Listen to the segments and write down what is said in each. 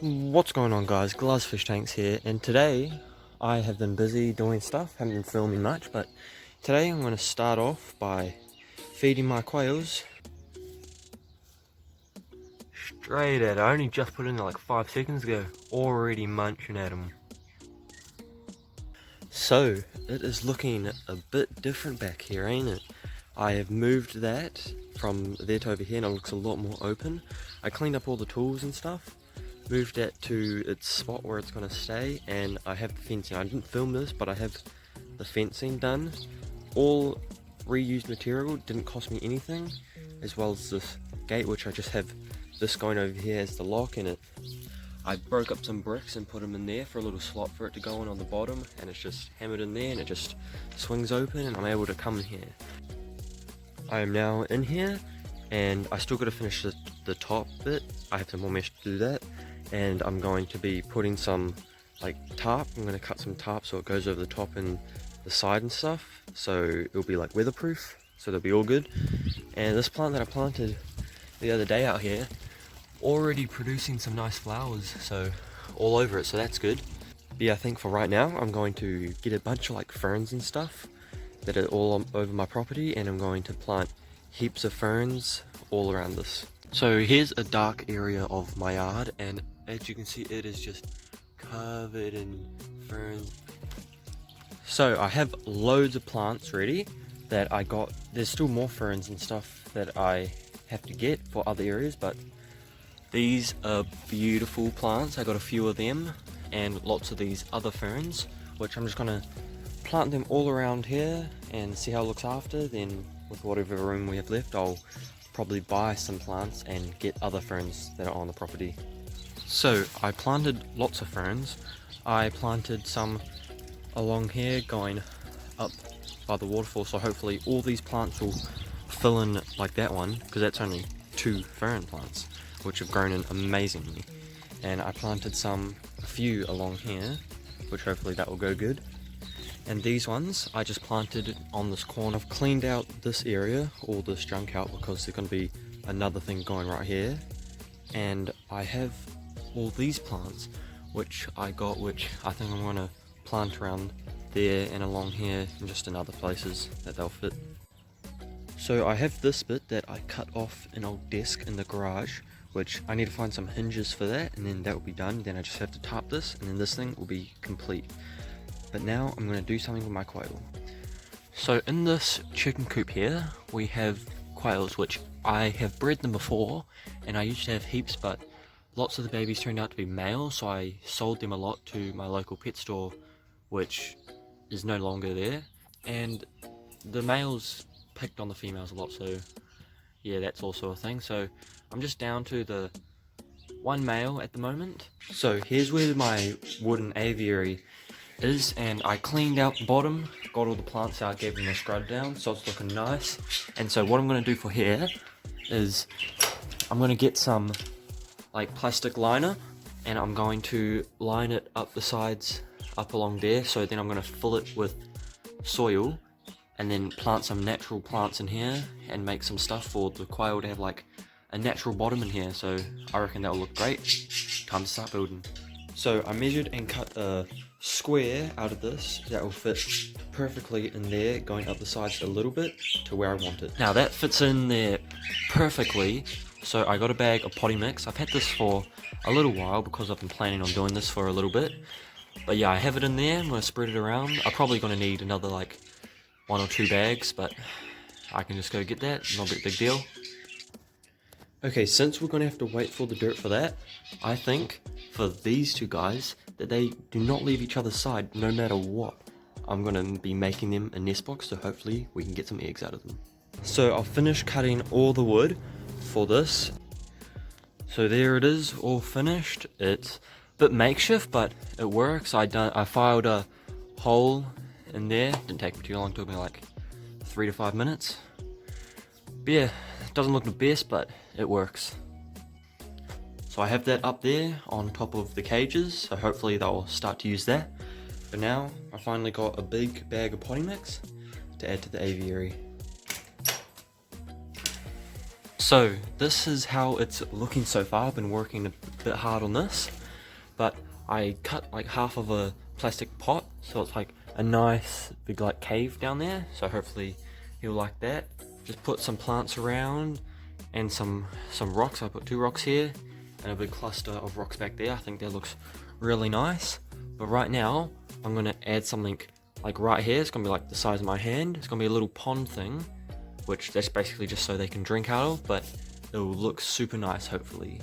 What's going on, guys? Fish Tanks here, and today I have been busy doing stuff, haven't been filming much, but today I'm going to start off by feeding my quails straight at. I only just put in there like 5 seconds ago, already munching at them. So it is looking a bit different back here, ain't it? I have moved that from there to over here and it looks a lot more open. I cleaned up all the tools and stuff, moved that to its spot where it's going to stay, and I have the fencing. I didn't film this, but I have the fencing done. All reused material, didn't cost me anything, as well as this gate, which I just have this going over here as the lock in it. I broke up some bricks and put them in there for a little slot for it to go in on the bottom, and it's just hammered in there and it just swings open and I'm able to come in here. I am now in here and I still got to finish the top bit. I have some more mesh to do that, and I'm going to be putting some like tarp. I'm going to cut some tarp so it goes over the top and the side and stuff, so it'll be like weatherproof, so they'll be all good. And this plant that I planted the other day out here, already producing some nice flowers, so all over it, so that's good. But yeah, I think for right now I'm going to get a bunch of like ferns and stuff that are all over my property, and I'm going to plant heaps of ferns all around this. So here's a dark area of my yard, and as you can see it is just covered in ferns. So I have loads of plants ready that I got. There's still more ferns and stuff that I have to get for other areas, but these are beautiful plants. I got a few of them and lots of these other ferns, which I'm just gonna plant them all around here and see how it looks after. Then with whatever room we have left, I'll probably buy some plants and get other ferns that are on the property. So I planted lots of ferns. I planted some along here going up by the waterfall, so hopefully all these plants will fill in like that one, because that's only 2 fern plants which have grown in amazingly. And I planted a few along here, which hopefully that will go good. And these ones I just planted on this corner. I've cleaned out this area, all this junk out, because there's going to be another thing going right here. And I have all these plants which I got, which I think I'm going to plant around there and along here and just in other places that they'll fit. So I have this bit that I cut off an old desk in the garage, which I need to find some hinges for that, and then that will be done. Then I just have to tarp this, and then this thing will be complete. But now I'm going to do something with my quail. So in this chicken coop here, we have quails, which I have bred them before, and I used to have heaps, but lots of the babies turned out to be male, so I sold them a lot to my local pet store, which is no longer there. And the males picked on the females a lot, so yeah, that's also a thing. So I'm just down to the 1 male at the moment. So here's where my wooden aviary is, and I cleaned out the bottom, got all the plants out, gave them a scrub down, so it's looking nice. And so what I'm going to do for here is I'm going to get some like plastic liner, and I'm going to line it up the sides up along there. So then I'm going to fill it with soil and then plant some natural plants in here and make some stuff for the quail to have like a natural bottom in here. So I reckon that will look great. Time to start building. So I measured and cut a square out of this that will fit perfectly in there, going up the sides a little bit to where I want it. Now that fits in there perfectly, so I got a bag of potting mix. I've had this for a little while because I've been planning on doing this for a little bit. But yeah, I have it in there. I'm going to spread it around. I'm probably going to need another like 1 or 2 bags, but I can just go get that. Not a big deal. Okay, since we're going to have to wait for the dirt for that, I think for these 2 guys that they do not leave each other's side no matter what. I'm going to be making them a nest box, so hopefully we can get some eggs out of them. So I'll finish cutting all the wood for this. So there it is, all finished. It's a bit makeshift, but it works. I filed a hole in there. Didn't take me too long, took me like 3 to 5 minutes. But yeah, it doesn't look the best, but it works. So I have that up there on top of the cages, so hopefully they'll start to use that. But now I finally got a big bag of potting mix to add to the aviary. So this is how it's looking so far. I've been working a bit hard on this. but I cut like half of a plastic pot, so it's like a nice big like cave down there, so hopefully he'll like that. Just put some plants around and some rocks. I put 2 rocks here and a big cluster of rocks back there. I think that looks really nice. But right now I'm gonna add something like right here. It's gonna be like the size of my hand. It's gonna be a little pond thing, which that's basically just so they can drink out of, but it will look super nice hopefully.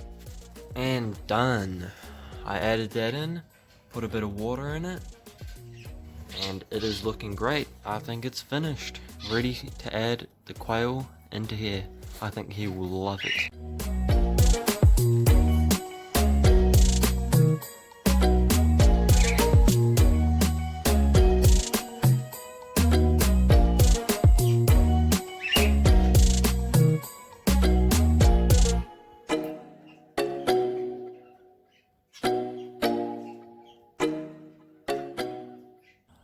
And done. I added that in, put a bit of water in it, and it is looking great. I think it's finished. Ready to add the quail into here. I think he will love it.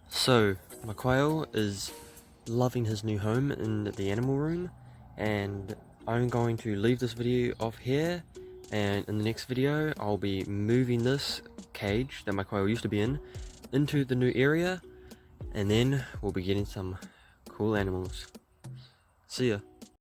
So, my quail is loving his new home in the animal room, and I'm going to leave this video off here, and in the next video I'll be moving this cage that my quail used to be in into the new area, and then we'll be getting some cool animals. See ya.